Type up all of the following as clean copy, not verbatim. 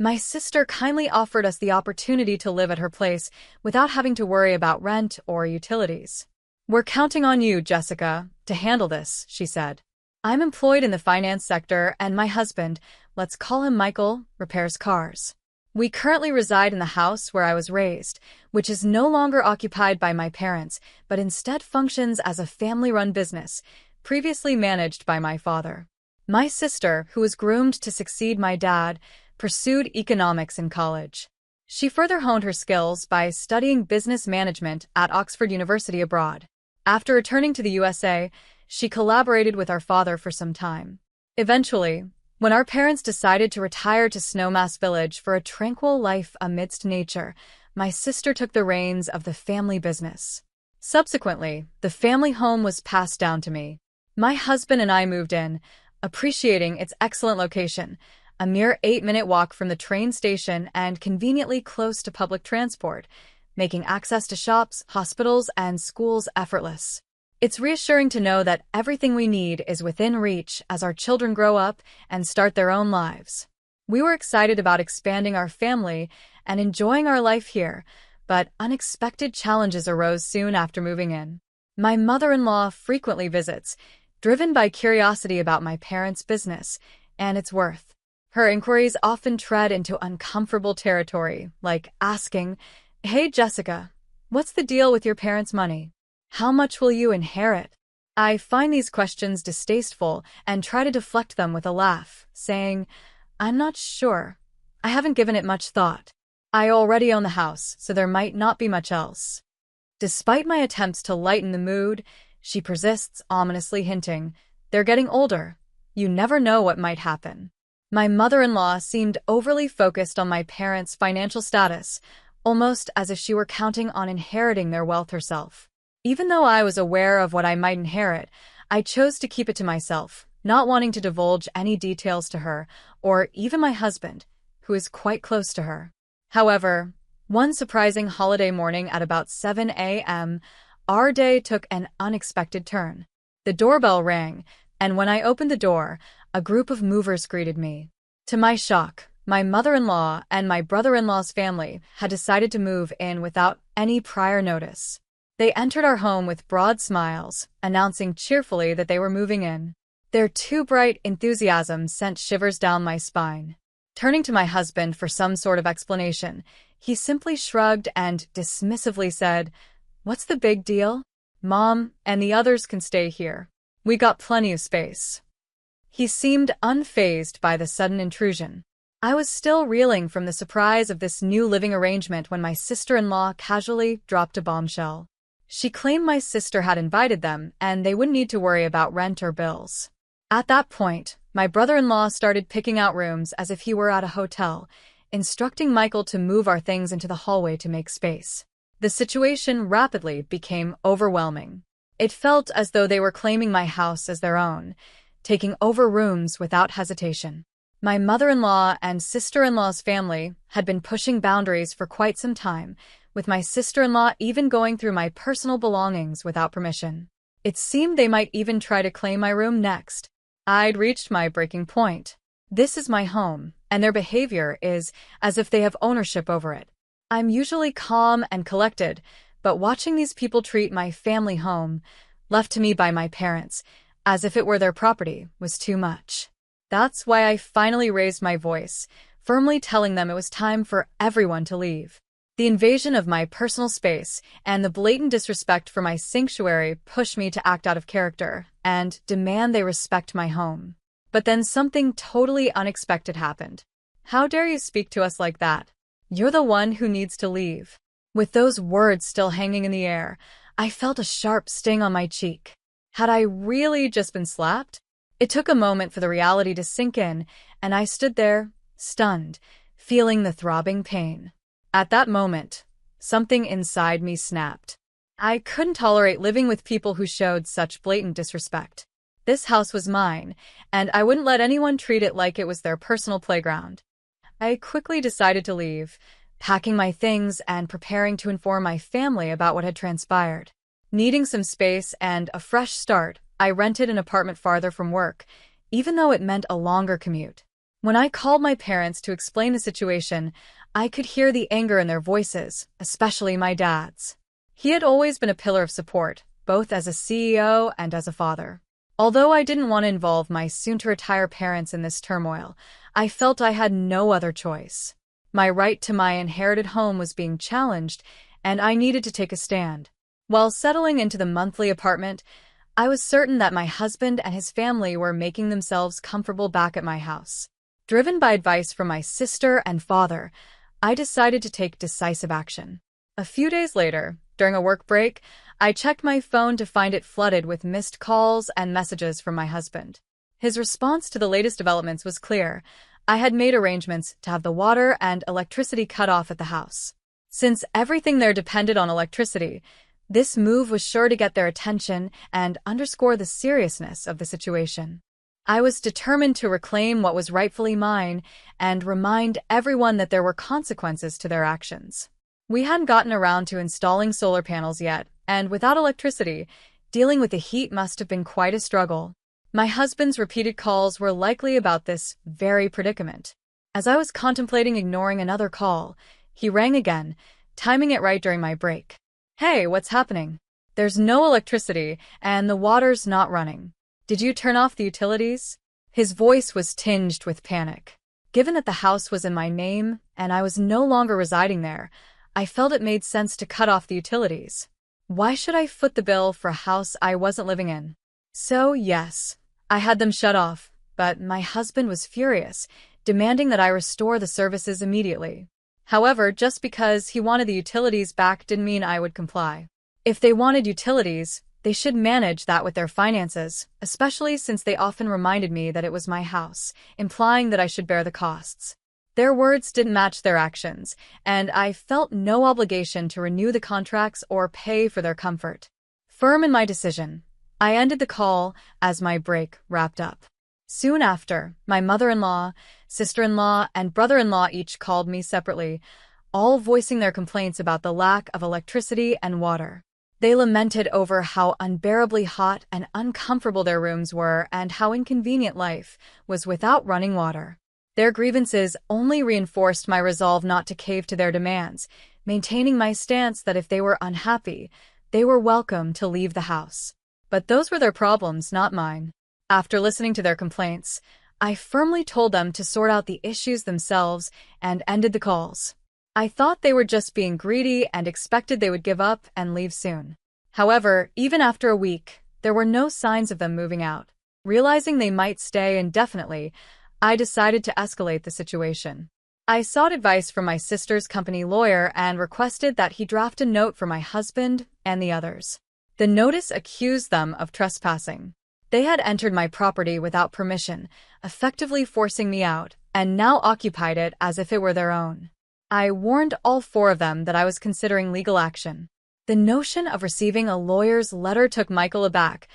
My sister kindly offered us the opportunity to live at her place without having to worry about rent or utilities. "We're counting on you, Jessica, to handle this," she said. "I'm employed in the finance sector and my husband, let's call him Michael, repairs cars. We currently reside in the house where I was raised, which is no longer occupied by my parents, but instead functions as a family-run business, previously managed by my father." My sister, who was groomed to succeed my dad, pursued economics in college. She further honed her skills by studying business management at Oxford University abroad. After returning to the USA, she collaborated with our father for some time. Eventually, when our parents decided to retire to Snowmass Village for a tranquil life amidst nature, my sister took the reins of the family business. Subsequently, the family home was passed down to me. My husband and I moved in, appreciating its excellent location, a mere 8-minute walk from the train station and conveniently close to public transport, making access to shops, hospitals, and schools effortless. It's reassuring to know that everything we need is within reach as our children grow up and start their own lives. We were excited about expanding our family and enjoying our life here, but unexpected challenges arose soon after moving in. My mother-in-law frequently visits, driven by curiosity about my parents' business and its worth. Her inquiries often tread into uncomfortable territory, like asking, "Hey, Jessica, what's the deal with your parents' money? How much will you inherit?" I find these questions distasteful and try to deflect them with a laugh, saying, "I'm not sure. I haven't given it much thought. I already own the house, so there might not be much else." Despite my attempts to lighten the mood, she persists, ominously hinting, "They're getting older. You never know what might happen." My mother-in-law seemed overly focused on my parents' financial status, almost as if she were counting on inheriting their wealth herself. Even though I was aware of what I might inherit, I chose to keep it to myself, not wanting to divulge any details to her, or even my husband, who is quite close to her. However, one surprising holiday morning at about 7 a.m., our day took an unexpected turn. The doorbell rang, and when I opened the door, a group of movers greeted me. To my shock, my mother-in-law and my brother-in-law's family had decided to move in without any prior notice. They entered our home with broad smiles, announcing cheerfully that they were moving in. Their too bright enthusiasm sent shivers down my spine. Turning to my husband for some sort of explanation, he simply shrugged and dismissively said, "What's the big deal? Mom and the others can stay here. We got plenty of space." He seemed unfazed by the sudden intrusion. I was still reeling from the surprise of this new living arrangement when my sister-in-law casually dropped a bombshell. She claimed my sister had invited them and they wouldn't need to worry about rent or bills. At that point, my brother-in-law started picking out rooms as if he were at a hotel, instructing Michael to move our things into the hallway to make space. The situation rapidly became overwhelming. It felt as though they were claiming my house as their own, taking over rooms without hesitation. My mother-in-law and sister-in-law's family had been pushing boundaries for quite some time, with my sister-in-law even going through my personal belongings without permission. It seemed they might even try to claim my room next. I'd reached my breaking point. This is my home, and their behavior is as if they have ownership over it. I'm usually calm and collected, but watching these people treat my family home, left to me by my parents, as if it were their property, was too much. That's why I finally raised my voice, firmly telling them it was time for everyone to leave. The invasion of my personal space and the blatant disrespect for my sanctuary pushed me to act out of character and demand they respect my home. But then something totally unexpected happened. "How dare you speak to us like that? You're the one who needs to leave." With those words still hanging in the air, I felt a sharp sting on my cheek. Had I really just been slapped? It took a moment for the reality to sink in, and I stood there, stunned, feeling the throbbing pain. At that moment, something inside me snapped. I couldn't tolerate living with people who showed such blatant disrespect. This house was mine, and I wouldn't let anyone treat it like it was their personal playground. I quickly decided to leave, packing my things and preparing to inform my family about what had transpired. Needing some space and a fresh start, I rented an apartment farther from work, even though it meant a longer commute. When I called my parents to explain the situation, I could hear the anger in their voices, especially my dad's. He had always been a pillar of support, both as a CEO and as a father. Although I didn't want to involve my soon-to-retire parents in this turmoil, I felt I had no other choice. My right to my inherited home was being challenged, and I needed to take a stand. While settling into the monthly apartment, I was certain that my husband and his family were making themselves comfortable back at my house. Driven by advice from my sister and father, I decided to take decisive action. A few days later, during a work break, I checked my phone to find it flooded with missed calls and messages from my husband. His response to the latest developments was clear. I had made arrangements to have the water and electricity cut off at the house. Since everything there depended on electricity, this move was sure to get their attention and underscore the seriousness of the situation. I was determined to reclaim what was rightfully mine and remind everyone that there were consequences to their actions. We hadn't gotten around to installing solar panels yet, and without electricity, dealing with the heat must have been quite a struggle. My husband's repeated calls were likely about this very predicament. As I was contemplating ignoring another call, he rang again, timing it right during my break. "Hey, what's happening? There's no electricity, and the water's not running. Did you turn off the utilities?" His voice was tinged with panic. Given that the house was in my name, and I was no longer residing there, I felt it made sense to cut off the utilities. Why should I foot the bill for a house I wasn't living in? So, yes, I had them shut off, but my husband was furious, demanding that I restore the services immediately. However, just because he wanted the utilities back didn't mean I would comply. If they wanted utilities, they should manage that with their finances, especially since they often reminded me that it was my house, implying that I should bear the costs. Their words didn't match their actions, and I felt no obligation to renew the contracts or pay for their comfort. Firm in my decision, I ended the call as my break wrapped up. Soon after, my mother-in-law, sister-in-law, and brother-in-law each called me separately, all voicing their complaints about the lack of electricity and water. They lamented over how unbearably hot and uncomfortable their rooms were and how inconvenient life was without running water. Their grievances only reinforced my resolve not to cave to their demands, maintaining my stance that if they were unhappy, they were welcome to leave the house. But those were their problems, not mine. After listening to their complaints, I firmly told them to sort out the issues themselves and ended the calls. I thought they were just being greedy and expected they would give up and leave soon. However, even after a week, there were no signs of them moving out. Realizing they might stay indefinitely, I decided to escalate the situation. I sought advice from my sister's company lawyer and requested that he draft a note for my husband and the others. The notice accused them of trespassing. They had entered my property without permission, effectively forcing me out, and now occupied it as if it were their own. I warned all four of them that I was considering legal action. The notion of receiving a lawyer's letter took Michael aback,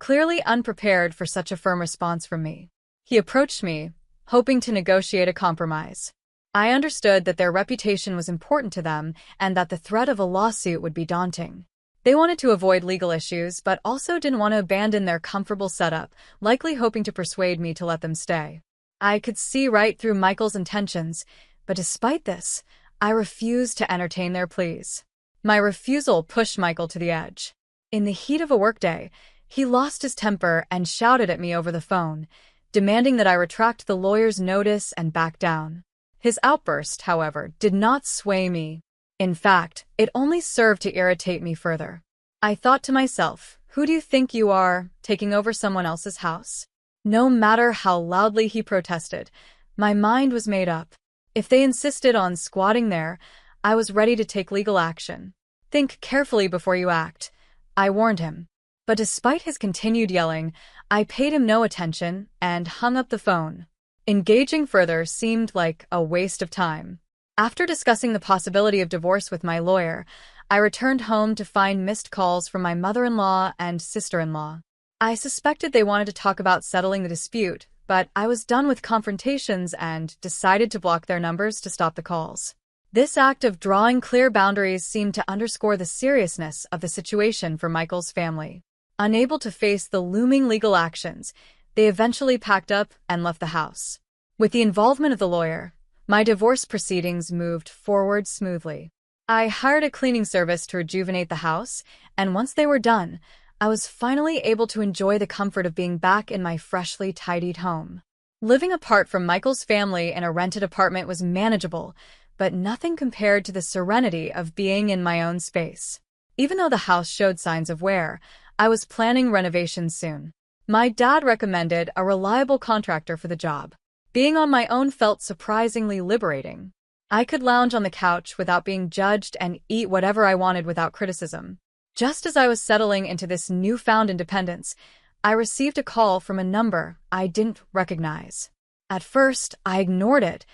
clearly unprepared for such a firm response from me. He approached me, hoping to negotiate a compromise. I understood that their reputation was important to them and that the threat of a lawsuit would be daunting. They wanted to avoid legal issues, but also didn't want to abandon their comfortable setup, likely hoping to persuade me to let them stay. I could see right through Michael's intentions, but despite this, I refused to entertain their pleas. My refusal pushed Michael to the edge. In the heat of a workday, he lost his temper and shouted at me over the phone, demanding that I retract the lawyer's notice and back down. His outburst, however, did not sway me. In fact, it only served to irritate me further. I thought to myself, who do you think you are, taking over someone else's house? No matter how loudly he protested, my mind was made up. If they insisted on squatting there, I was ready to take legal action. Think carefully before you act, I warned him. But despite his continued yelling, I paid him no attention and hung up the phone. Engaging further seemed like a waste of time. After discussing the possibility of divorce with my lawyer, I returned home to find missed calls from my mother-in-law and sister-in-law. I suspected they wanted to talk about settling the dispute, but I was done with confrontations and decided to block their numbers to stop the calls. This act of drawing clear boundaries seemed to underscore the seriousness of the situation for Michael's family. Unable to face the looming legal actions, they eventually packed up and left the house. With the involvement of the lawyer, my divorce proceedings moved forward smoothly. I hired a cleaning service to rejuvenate the house, and once they were done, I was finally able to enjoy the comfort of being back in my freshly tidied home. Living apart from Michael's family in a rented apartment was manageable, but nothing compared to the serenity of being in my own space. Even though the house showed signs of wear, I was planning renovations soon. My dad recommended a reliable contractor for the job. Being on my own felt surprisingly liberating. I could lounge on the couch without being judged and eat whatever I wanted without criticism. Just as I was settling into this newfound independence, I received a call from a number I didn't recognize. At first, I ignored it,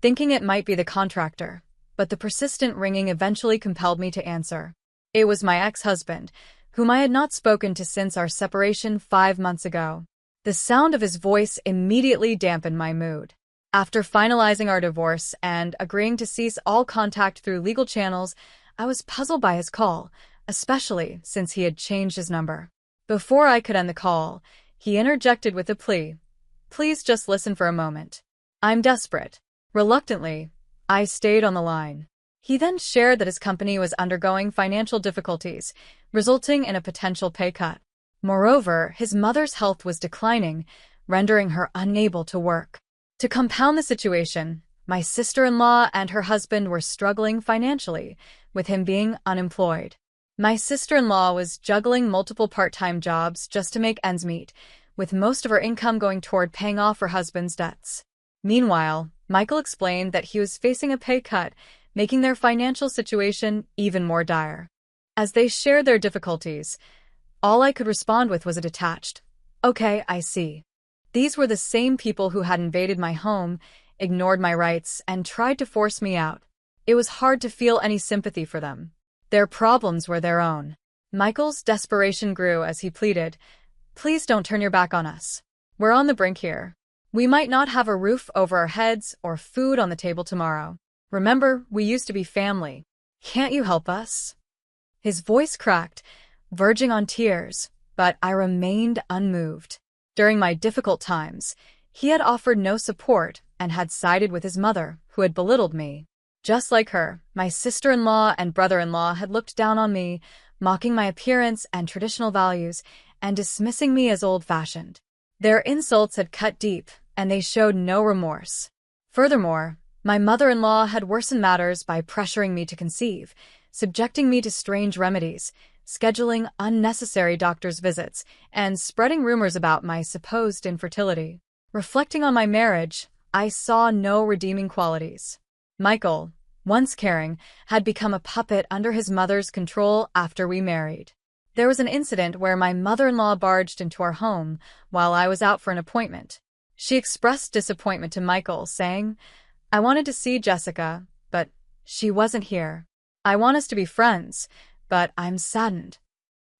thinking it might be the contractor, but the persistent ringing eventually compelled me to answer. It was my ex-husband, whom I had not spoken to since our separation 5 months ago. The sound of his voice immediately dampened my mood. After finalizing our divorce and agreeing to cease all contact through legal channels, I was puzzled by his call, especially since he had changed his number. Before I could end the call, he interjected with a plea. "Please just listen for a moment. I'm desperate." Reluctantly, I stayed on the line. He then shared that his company was undergoing financial difficulties, resulting in a potential pay cut. Moreover, his mother's health was declining, rendering her unable to work. To compound the situation, my sister-in-law and her husband were struggling financially, with him being unemployed. My sister-in-law was juggling multiple part-time jobs just to make ends meet, with most of her income going toward paying off her husband's debts. Meanwhile, Michael explained that he was facing a pay cut, making their financial situation even more dire. As they shared their difficulties, all I could respond with was a detached, "Okay, I see." These were the same people who had invaded my home, ignored my rights, and tried to force me out. It was hard to feel any sympathy for them. Their problems were their own. Michael's desperation grew as he pleaded, "Please don't turn your back on us. We're on the brink here. We might not have a roof over our heads or food on the table tomorrow. Remember, we used to be family. Can't you help us?" His voice cracked, verging on tears, but I remained unmoved. During my difficult times, he had offered no support and had sided with his mother, who had belittled me. Just like her, my sister-in-law and brother-in-law had looked down on me, mocking my appearance and traditional values, and dismissing me as old-fashioned. Their insults had cut deep, and they showed no remorse. Furthermore, my mother-in-law had worsened matters by pressuring me to conceive, subjecting me to strange remedies, scheduling unnecessary doctor's visits, and spreading rumors about my supposed infertility. Reflecting on my marriage, I saw no redeeming qualities. Michael, once caring, had become a puppet under his mother's control after we married. There was an incident where my mother-in-law barged into our home while I was out for an appointment. She expressed disappointment to Michael, saying, "I wanted to see Jessica, but she wasn't here. I want us to be friends, but I'm saddened."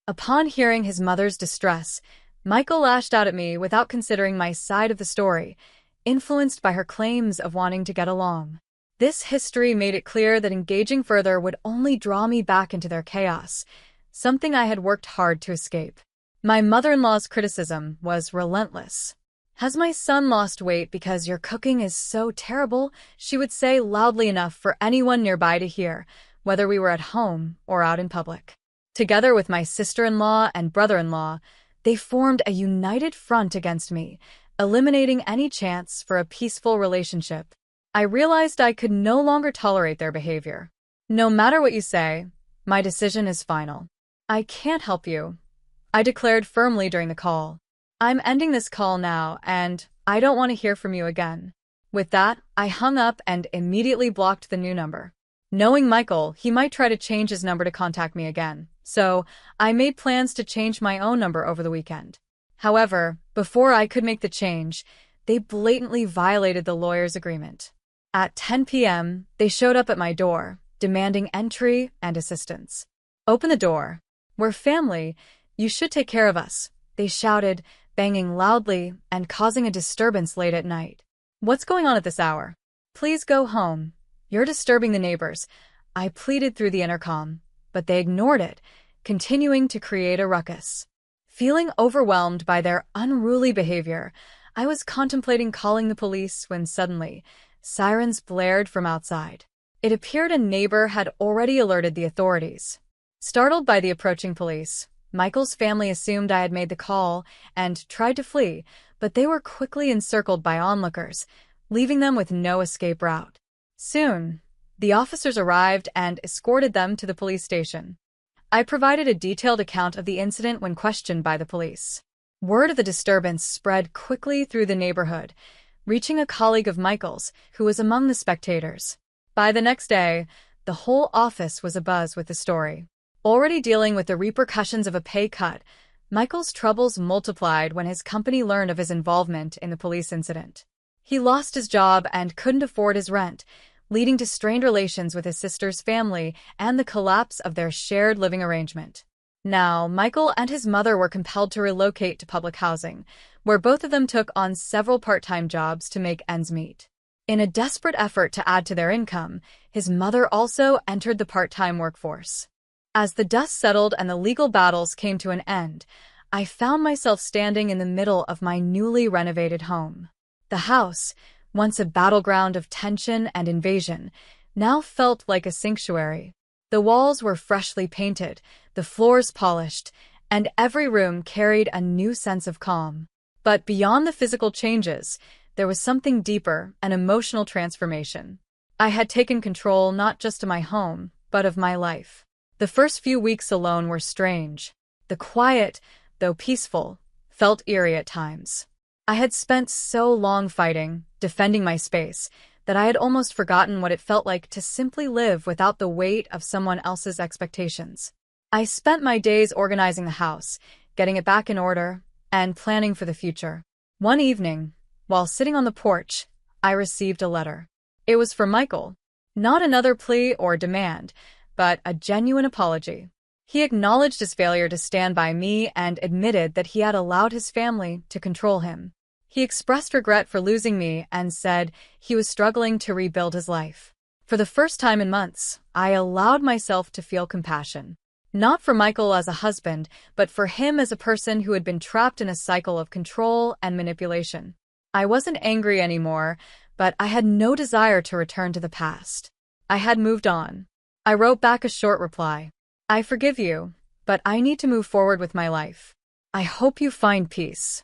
Upon hearing his mother's distress, Michael lashed out at me without considering my side of the story, influenced by her claims of wanting to get along. This history made it clear that engaging further would only draw me back into their chaos, something I had worked hard to escape. My mother-in-law's criticism was relentless. "Has my son lost weight because your cooking is so terrible?" she would say loudly enough for anyone nearby to hear, whether we were at home or out in public. Together with my sister-in-law and brother-in-law, they formed a united front against me, eliminating any chance for a peaceful relationship. I realized I could no longer tolerate their behavior. "No matter what you say, my decision is final. I can't help you," I declared firmly during the call. "I'm ending this call now, and I don't want to hear from you again." With that, I hung up and immediately blocked the new number. Knowing Michael, he might try to change his number to contact me again, so I made plans to change my own number over the weekend. However, before I could make the change, they blatantly violated the lawyer's agreement. At 10 p.m., they showed up at my door, demanding entry and assistance. "Open the door. We're family. You should take care of us," they shouted, banging loudly and causing a disturbance late at night. "What's going on at this hour? Please go home. You're disturbing the neighbors," I pleaded through the intercom, but they ignored it, continuing to create a ruckus. Feeling overwhelmed by their unruly behavior, I was contemplating calling the police when suddenly, sirens blared from outside. It appeared a neighbor had already alerted the authorities. Startled by the approaching police, Michael's family assumed I had made the call and tried to flee, but they were quickly encircled by onlookers, leaving them with no escape route. Soon, the officers arrived and escorted them to the police station. I provided a detailed account of the incident when questioned by the police. Word of the disturbance spread quickly through the neighborhood, reaching a colleague of Michael's who was among the spectators. By the next day, the whole office was abuzz with the story. Already dealing with the repercussions of a pay cut, Michael's troubles multiplied when his company learned of his involvement in the police incident. He lost his job and couldn't afford his rent, leading to strained relations with his sister's family and the collapse of their shared living arrangement. Now, Michael and his mother were compelled to relocate to public housing, where both of them took on several part-time jobs to make ends meet. In a desperate effort to add to their income, his mother also entered the part-time workforce. As the dust settled and the legal battles came to an end, I found myself standing in the middle of my newly renovated home. The house, once a battleground of tension and invasion, now felt like a sanctuary. The walls were freshly painted, the floors polished, and every room carried a new sense of calm. But beyond the physical changes, there was something deeper, an emotional transformation. I had taken control not just of my home, but of my life. The first few weeks alone were strange. The quiet, though peaceful, felt eerie at times. I had spent so long fighting, defending my space, that I had almost forgotten what it felt like to simply live without the weight of someone else's expectations. I spent my days organizing the house, getting it back in order, and planning for the future. One evening, while sitting on the porch, I received a letter. It was from Michael. Not another plea or demand, but a genuine apology. He acknowledged his failure to stand by me and admitted that he had allowed his family to control him. He expressed regret for losing me and said he was struggling to rebuild his life. For the first time in months, I allowed myself to feel compassion. Not for Michael as a husband, but for him as a person who had been trapped in a cycle of control and manipulation. I wasn't angry anymore, but I had no desire to return to the past. I had moved on. I wrote back a short reply. I forgive you, but I need to move forward with my life. I hope you find peace.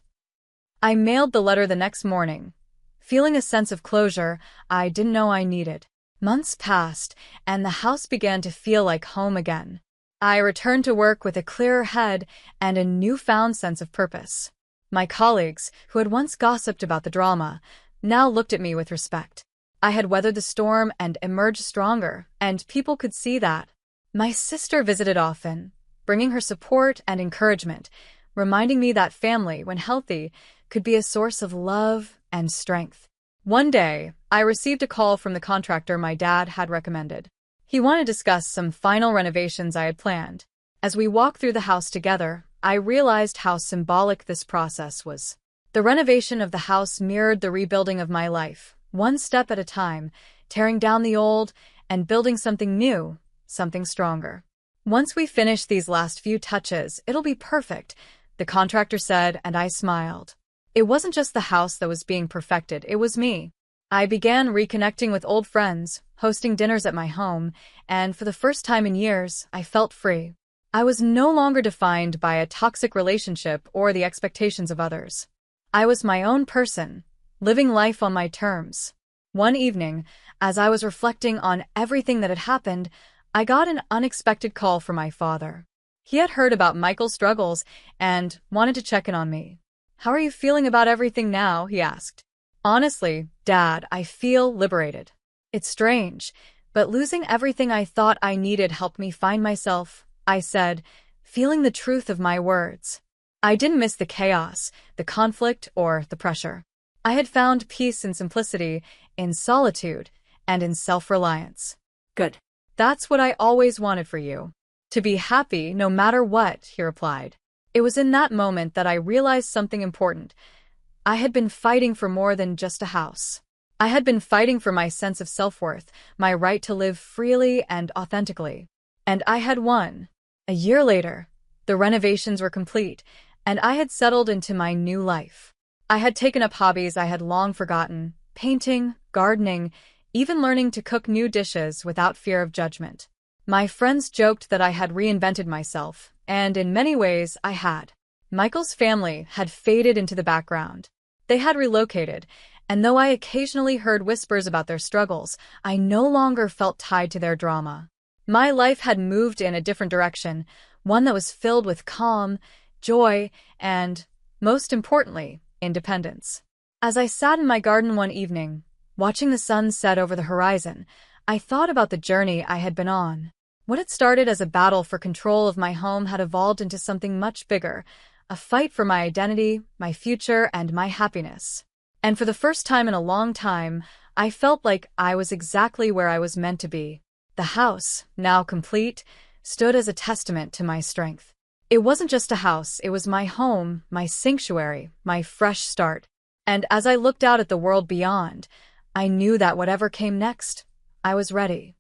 I mailed the letter the next morning, feeling a sense of closure I didn't know I needed. Months passed, and the house began to feel like home again. I returned to work with a clearer head and a newfound sense of purpose. My colleagues, who had once gossiped about the drama, now looked at me with respect. I had weathered the storm and emerged stronger, and people could see that. My sister visited often, bringing her support and encouragement, reminding me that family, when healthy, could be a source of love and strength. One day, I received a call from the contractor my dad had recommended. He wanted to discuss some final renovations I had planned. As we walked through the house together, I realized how symbolic this process was. The renovation of the house mirrored the rebuilding of my life, one step at a time, tearing down the old and building something new, something stronger. Once we finish these last few touches, it'll be perfect, the contractor said, and I smiled. It wasn't just the house that was being perfected, it was me. I began reconnecting with old friends, hosting dinners at my home, and for the first time in years, I felt free. I was no longer defined by a toxic relationship or the expectations of others. I was my own person, living life on my terms. One evening, as I was reflecting on everything that had happened, I got an unexpected call from my father. He had heard about Michael's struggles and wanted to check in on me. "How are you feeling about everything now?" he asked. "Honestly, Dad, I feel liberated. It's strange, but losing everything I thought I needed helped me find myself," I said, feeling the truth of my words. I didn't miss the chaos, the conflict, or the pressure. I had found peace in simplicity, in solitude, and in self-reliance. "Good. That's what I always wanted for you. To be happy no matter what," he replied. It was in that moment that I realized something important. I had been fighting for more than just a house. I had been fighting for my sense of self-worth, my right to live freely and authentically. And I had won. A year later, the renovations were complete, and I had settled into my new life. I had taken up hobbies I had long forgotten, painting, gardening, even learning to cook new dishes without fear of judgment. My friends joked that I had reinvented myself, and in many ways I had. Michael's family had faded into the background. They had relocated, and though I occasionally heard whispers about their struggles, I no longer felt tied to their drama. My life had moved in a different direction, one that was filled with calm, joy, and, most importantly, independence. As I sat in my garden one evening, watching the sun set over the horizon, I thought about the journey I had been on. What had started as a battle for control of my home had evolved into something much bigger, a fight for my identity, my future, and my happiness. And for the first time in a long time, I felt like I was exactly where I was meant to be. The house, now complete, stood as a testament to my strength. It wasn't just a house, it was my home, my sanctuary, my fresh start. And as I looked out at the world beyond, I knew that whatever came next, I was ready.